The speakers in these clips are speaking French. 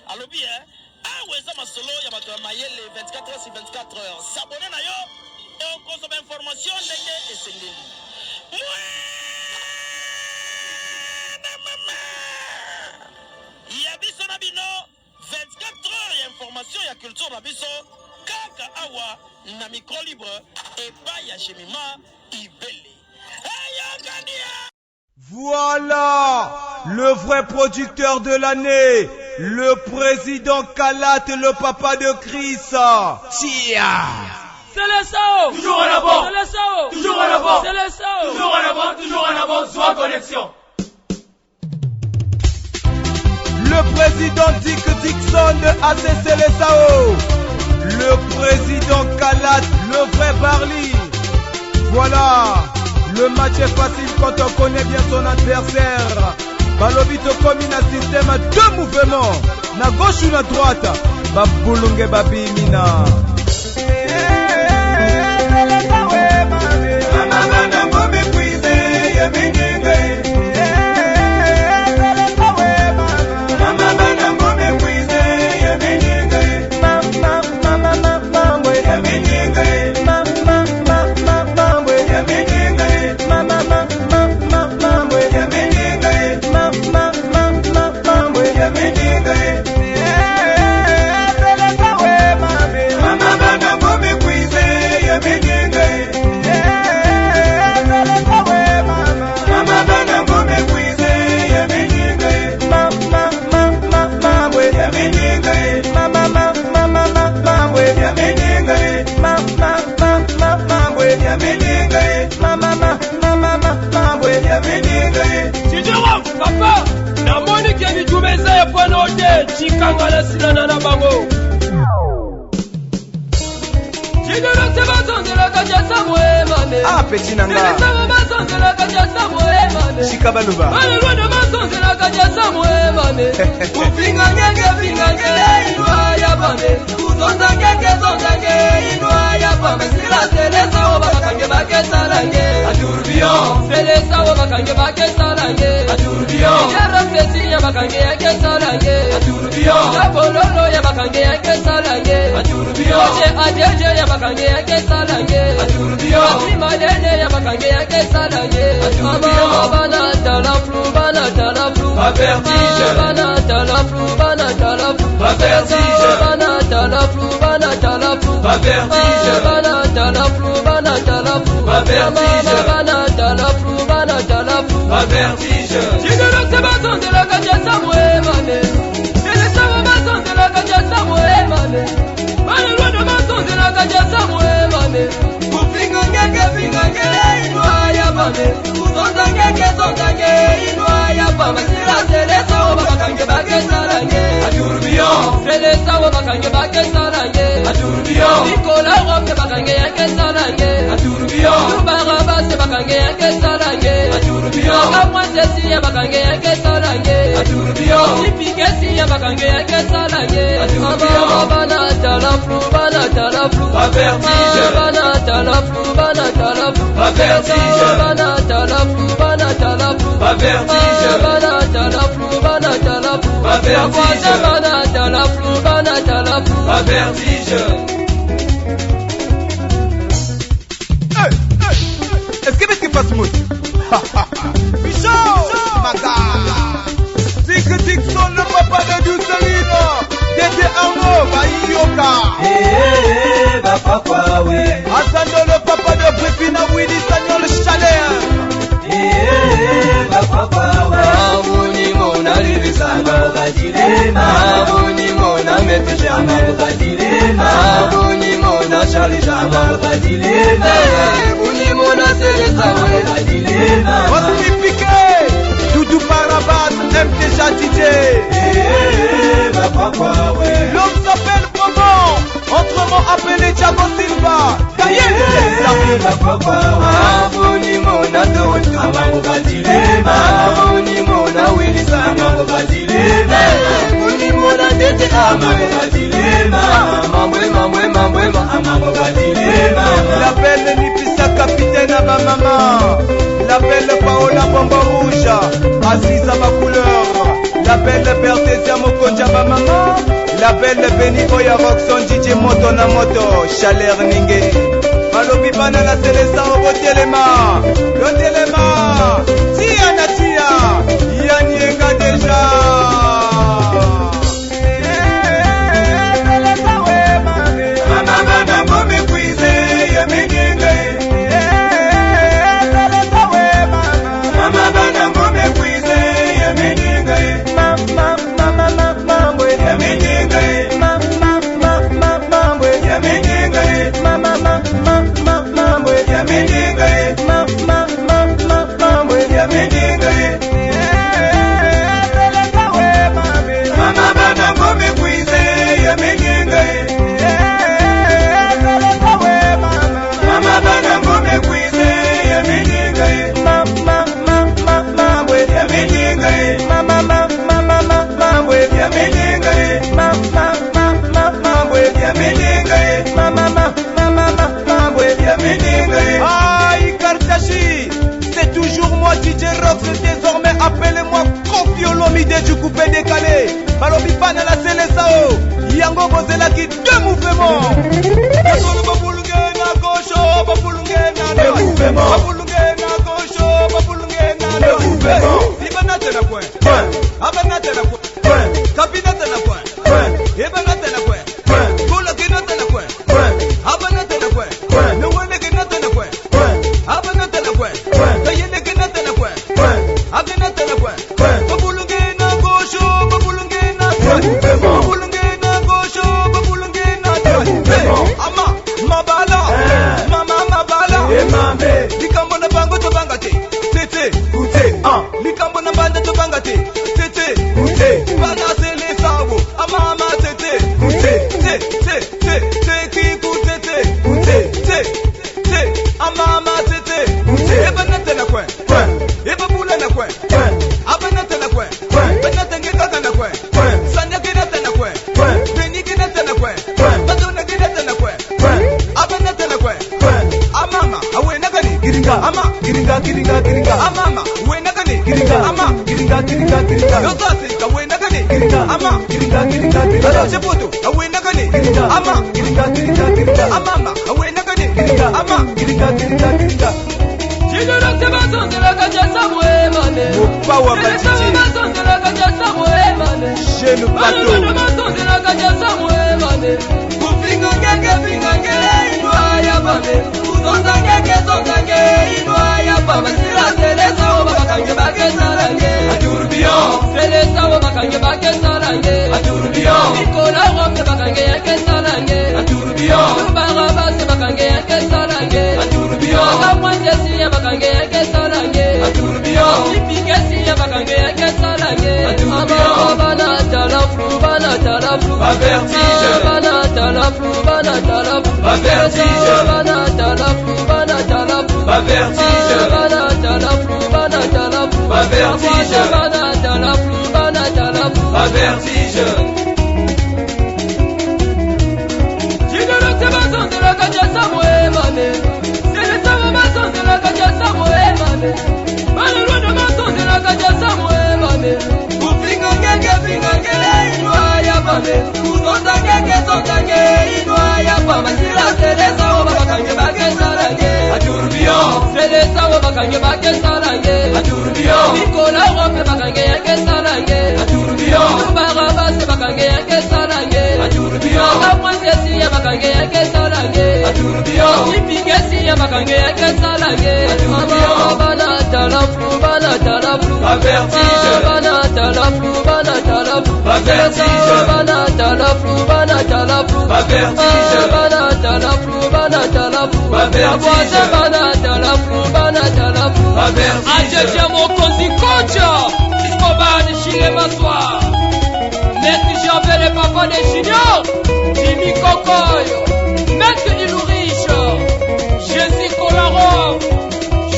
alobi aweza masolo ya bato ya mayele 24 heures sur 24 heures. S'abonner na yo et consomme information ndenge esengeli. Ya biso na bino 24 heures ya information ya culture na biso kaka awa na micro libre et pas ya Jemima Ibele. Voilà le vrai producteur de l'année, le président Kalat, le papa de Chris. Tia. C'est le SAO. Toujours en avant. C'est le SAO. Toujours en avant. C'est le SAO. Toujours en avant, soit connexion. Le président Dick Dixon de ACC les SAO. Le président Kalat, le vrai Barley. Voilà. Le match est facile quand on connaît bien son adversaire. Balobito comme un système à deux mouvements. Na gauche ou na droite. Babulunge babimina. Papa, na moni keni tumeza ya panote chikanga la silana na bango. Chidoro se bazonzela kajasa mwe Ah, petit nanga. Sama bazonzela kajasa mwe Shikabaluba. Balelwana bazonzela kajasa mwe Ufinga ngenge inwa ya bame. Uzonza ngenge inwa ya bame. Sila selesa wa bakange bakesa lange. Tourbillon. Selesa wa bakange bakesa lange. Tourbillon. Yarafesi ya bakange yakesa lange. Tourbillon. Kapololo ya bakange yakesa lange. Tourbillon. Ajeje ya bakange yakesa lange. Tourbillon. Malene ya bakange yakesa lange. Tourbillon. Bana tala flu. Pas vertige. Bana tala flu. Pas vertige. Bana tala flu. Pas vertige. Bana tala flu. Pas vertige. Bana tala flu. Pas vertige. Chidoro se bazonzela kajasa mwe mame. Selesa wa bazonzela kajasa mwe mame. Balelwana bazonzela kajasa mwe mame. Ufinga ngenge inwa ya bame. Uzonza ngenge inwa ya bame. Sila selesa wa bakange bakesa lange. Tourbillon. Selesa wa bakange bakesa lange. Tourbillon. Nikola wamne bakange yakesa lange. Tourbillon. Tubarabase bakange yakesa lange. Tourbillon. Akamwasesi ya bakange yakesa lange. Tourbillon. Ipigesi ya bakange yakesa lange. Tourbillon. Bana tala flu. Pas vertige. Bana tala flu. Pas vertige. Bana tala flu. Pas vertige. Bana tala flu. Pas vertige. Bana tala flu. Pas vertige. Est-ce que passe mout? Bichot! Maga! Dick Dixon, le papa de Doucelino! Dédé Arnaud, Bayoka! Papa, oui. Asando, le papa de Bripina, Willy Sagnol, Chalet! Papa, oui. Amuni mona libisanga Badilema. Amuni mona metejama Badilema. Amuni mona chalijama Badilema. Amuni mona selesawe Badilema. Osmi Piqué! Doudou Barabas, MTJ DJ! Papa, oui. L'homme s'appelle comment? Autrement appelé Thiago Silva! Gaïel! Papa, oui. Amuni mona Toronto Amango Badilema. Amuni mona Wilson Badilema. Amuni mona Tete Amango Badilema. Mambwema Amango Badilema. La belle Nipisa capitaine à ma maman. La belle Paola Bomba Rouge. Assise à ma couleur. la belle Bertésia Mokonjaba maman, la belle Beni Oya Roxon DJ Moto na moto, chaleur ninge. Balobi bana la selesa obo telema, lo telema, tia na tia, yanyenga deja. Mama bana ngome kwize ya menyenge. Mama bana ngome kwize ya menyenge. Mama mambo ya menyenge. Mama mambo ya menyenge. Mama mambo ya menyenge. Mama mambo ya menyenge. Mama bana ngome kwize ya menyenge. Mama bana ngome kwize ya menyenge. Mama mambo ya menyenge. Mama mambo ya menyenge. Mama mambo ya menyenge. Mama mambo ya menyenge. Aïe Kartashi, c'est toujours moi DJ Rox, désormais appelez-moi Kofiolomide du coupé décalé. Balobi bana la selesao, yango bozelaki deux mouvements. Yakolo babulunge na gauche, babulunge na droite. Babulunge na gauche, babulunge na droite. Ibanate na point. Abanate na point. Kabinate na point. Ibanate na point. Kula kinate na point. Abanate na point. Nuwane kinate na point. Abanate na point. Tayene kinate na point. Abanate na point. Babulunge na gauche, babulunge na droite. Babulunge na gauche, babulunge na droite. Ama mabala, mama mabala. Emame, likambo na bango to bangate. Tete, ute, likambo na banda to bangate. Tete, ute, bana sele sabo. Ama ama tete, ute, te kiku tete, te, ama ama tete, eba nate na kwen, eba bula na kwen, aba nate na kwen, banate ngekaka na kwen, sanya kinate na kwen, beni kinate na kwen, badona kinate na kwen, aba nate na kwen, amama awena kani giringa, ama giringa, amama awena kani giringa, ama giringa, yosasi awena kani giringa, ama giringa, seputu awena kani giringa, ama giringa, amama awena kani giringa, ama giringa. Power Jeune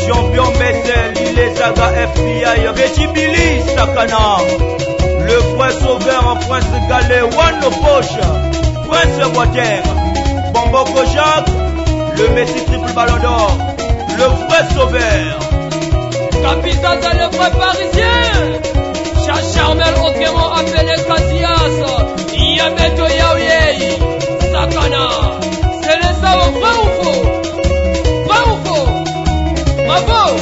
champion Bessel, il est Saga FBI, Reggie Billy, Sakana, le prince sauveur en prince galet, One Poche, prince Water, Bombo Kojak, le Messi triple ballon d'or, le vrai sauveur. Capitaine, le vrai parisien, Chacharmel autrement appelé Casillas, Yameto Yaoyei, Sakana. C'est le savon, vrai ou faux? Vrai ou faux? Bravo!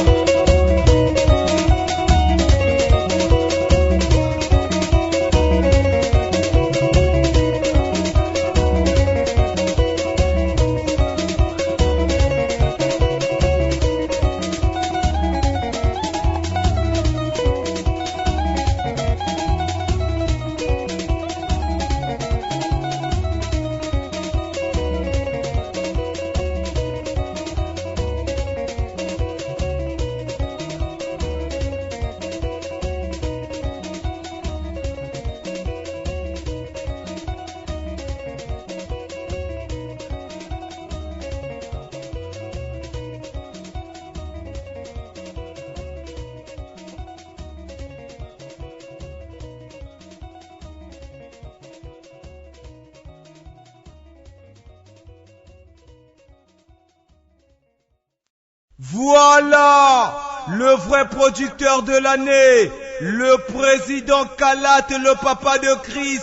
Voilà le vrai producteur de l'année, le président Kalat, le papa de Chris.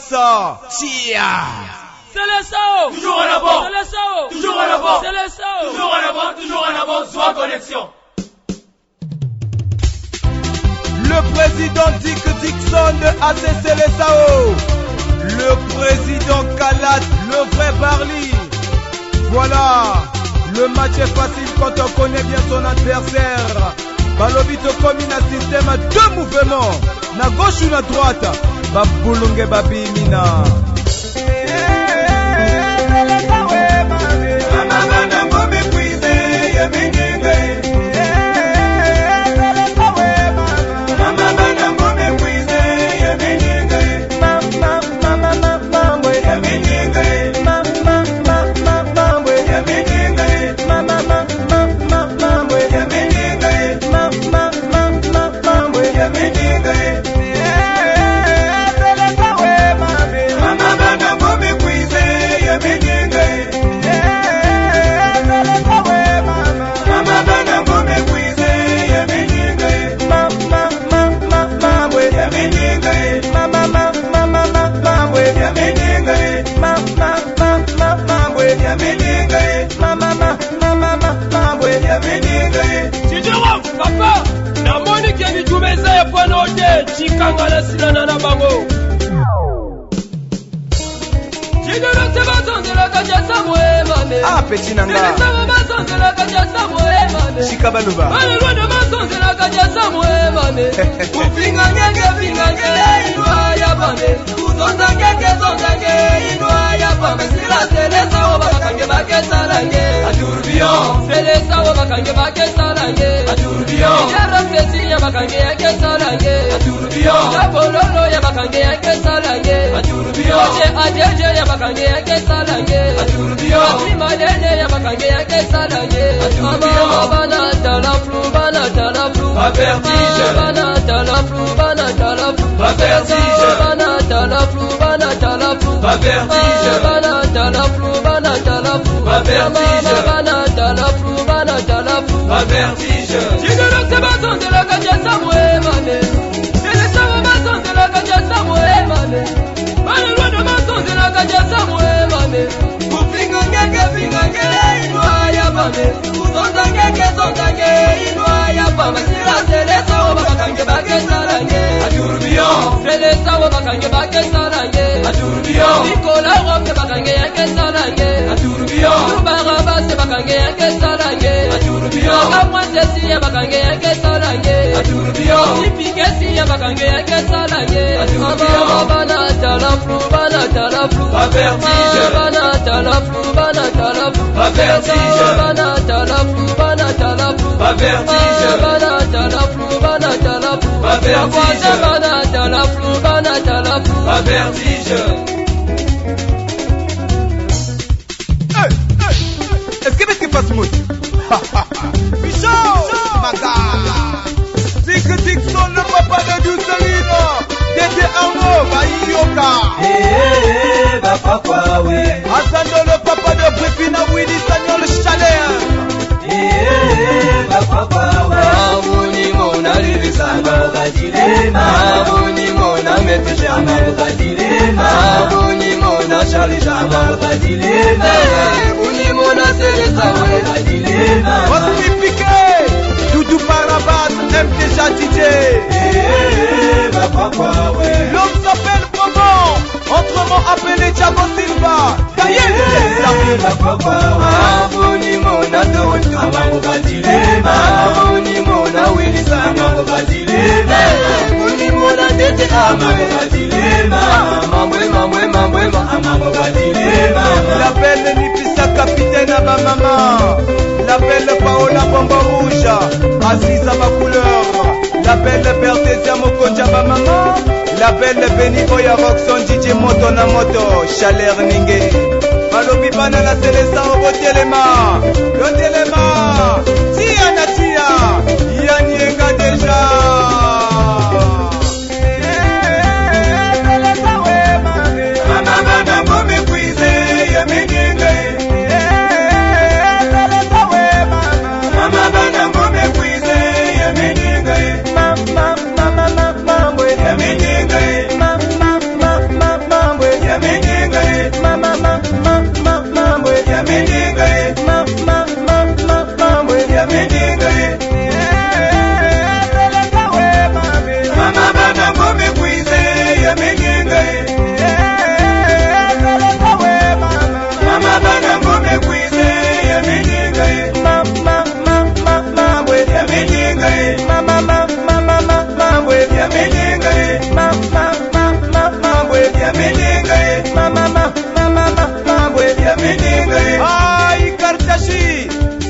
Tia. C'est le sao. Toujours en avant. C'est le sao. Toujours en avant. C'est le sao. Toujours en avant, toujours en avant, soit connexion. Le président Dick Dixon de ACC Les Sao. Le président Kalat, le vrai Barley. Voilà. Le match est facile quand on connaît bien son adversaire. Balobito comme un système à deux mouvements. Na gauche ou na droite. Babulunge babimina. Papa, na moni keni tumeza ya pwana ote, chikanga na silana na bango. Chigero seba zonzela kajasa mwe mame. Ah, petit nanga. Sele seba bazonzela kajasa mwe mame. Shikabaluba. Bale lwanda bazonzela kajasa mwe mame. Ufinga ngenge inua ya bame. Uzonza ngenge inua ya bame. Sila sele sawa bakakange bakesa lange. Tourbillon, Sele sawa bakange bakesa lange. tourbillon, Yara sesi ya bakange yakesa lange. tourbillon, Kapololo ya bakange yakesa lange. tourbillon, Oje ajeje ya bakange yakesa lange. tourbillon, Asimalene ya bakange yakesa lange. Mama bana tala flu bana tala flu. Pas vertige. Bana tala flu bana tala flu. Pas vertige. Bana tala flu bana tala flu. Pas vertige. Bana tala flu bana tala flu. Pas vertige. Bana tala flu bana tala flu. pas vertige. Chigero seba zonzela kajasa mwe mame. Ele seba bazonzela kajasa mwe mame. Bale lwanda bazonzela kajasa mwe mame. Ufinga ngenge inua ya bame. Uzonza ngenge inua ya bame. Sila sele sawa bakakange bakesa lange. Tourbillon, Sele sawa bakakange bakesa lange. tourbillon, Nicolas Roque bakange yakesa lange. tourbillon, Barabas bakange yakesa lange. tourbillon, Amwasesi ya bakange yakesa lange. tourbillon, Ipigesi ya bakange yakesa lange. tourbillon. Mama bana tala flu bana tala flu. Pas vertige. Bana tala flu bana tala flu. Pas vertige. Bana tala flu bana tala flu. Pas vertige. Bana tala flu bana tala flu. Pas vertige. Bana tala flu bana tala flu. pas vertige. Est-ce que passe mout? Bichon! Maga! Dick Dixon, le papa de Doucelino. Dédé Arnaud, Bayoka. Papa, oui. Asando, le papa de Brifina, Willy Sagnol, Chalet. Papa, oui. Amuni mona libisanga. Dilema, Amuni Amaruka dilema Unimona Charlie Amaruka dilema Unimona Selesa Amaruka dilema Ostifié Doudou Barabas MT DJ. L'homme s'appelle comment? Autrement appelé Thiago Silva. Gaël Unimona Toronto Amaruka dilema Unimona Wilson Unimona Tete Amaruka dilema Amaruka dilema La belle Nipisa capitaine à ma maman. La belle Paola Bombo Rouge. Assise à ma couleur. La belle Bertésia Mokonja ma maman. La belle Benny Boya Roxon DJ Moto na moto. Chaleur Ninge. Malobi banana Selesa Obotelema. Lotelema. Tia na tia. Yanyenga déjà.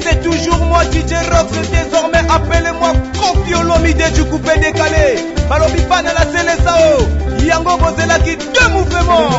C'est toujours moi DJ Rox, désormais appelez-moi Kofiolomide du coupé décalé. Balobi Pana la Selesao, Yango Bozelaki, deux mouvements.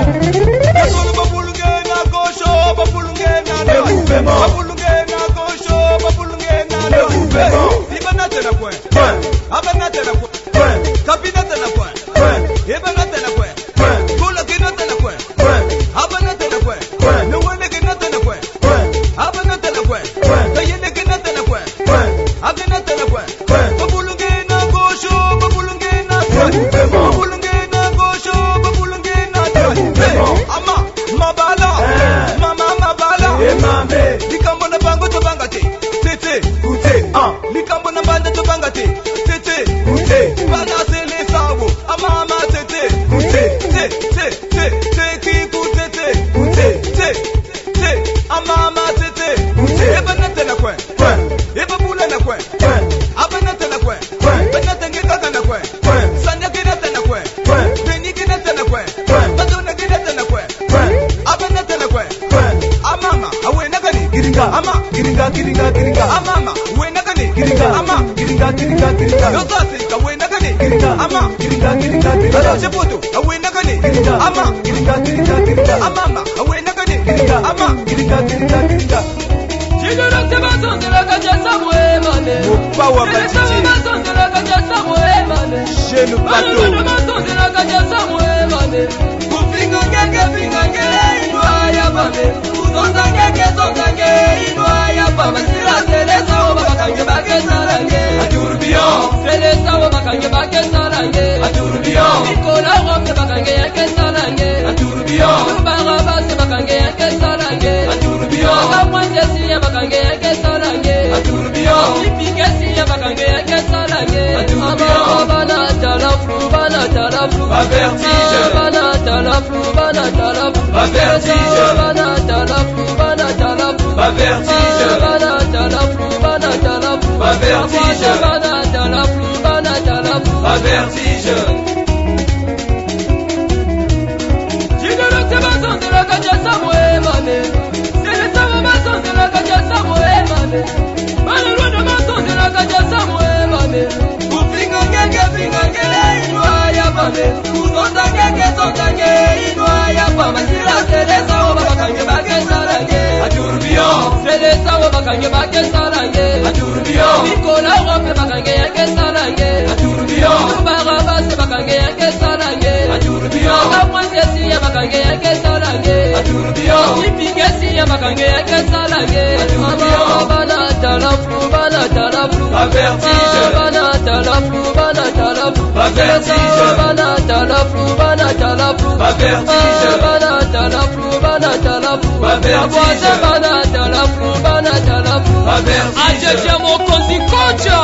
Pas vertige. Banata la flou, banata la flou. Pas vertige. Banata la flou, banata la flou. Pas vertige. Banata la flou, banata la flou. Pas vertige. Ajeje mokonzi kocha.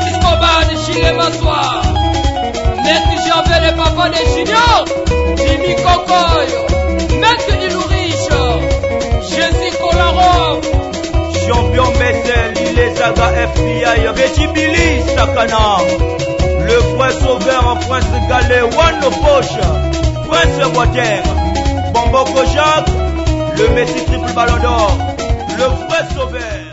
Iskobani shile maswa. Maître Jean-Vel et papa des juniors. Jimmy Kokoyo. Maître Ilouriche. Jésus Colaro. Champion Bessel, il est Zaga FBI, Reggie Billy, Sakana. Le prince sauveur en prince galais, One Poche, prince Water, Bombo Kojak, le Messi triple ballon d'or, le vrai sauveur.